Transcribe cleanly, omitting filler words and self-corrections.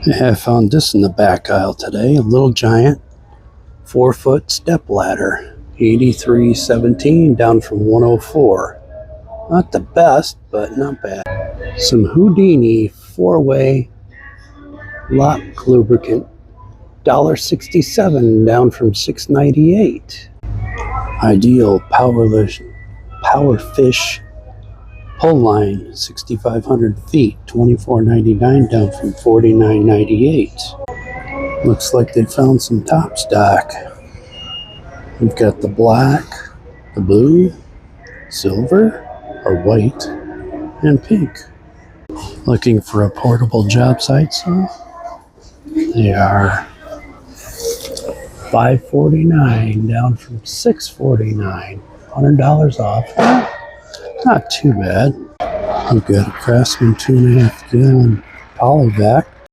I found this in the back aisle today, a LittleGiant 4-foot step ladder, 83.17 down from 104. Not the best, but not bad. Some Houdini 4-way lock lubricant, $1.67 down from $6.98. Ideal power fish pull line, 6,500 feet, $24.99 down from $49.98. Looks like they found some top stock. We've got the black, the blue, silver, or white, and pink. Looking for a portable job site saw? They are $549 down from $649. $100 off. Not too bad. I've got a Craftsman 2.5 gallon polyvac,